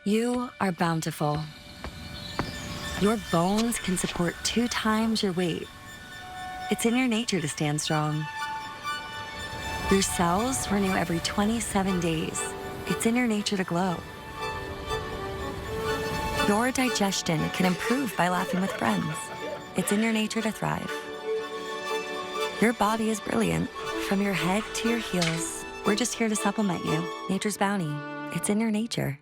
You are bountiful. Your bones can support 2 times your weight. It's in your nature to stand strong. Your cells renew every 27 days. It's in your nature to glow. Your digestion can improve by laughing with friends. It's in your nature to thrive. Your body is brilliant. From your head to your heels, we're just here to supplement you. Nature's bounty. It's in your nature.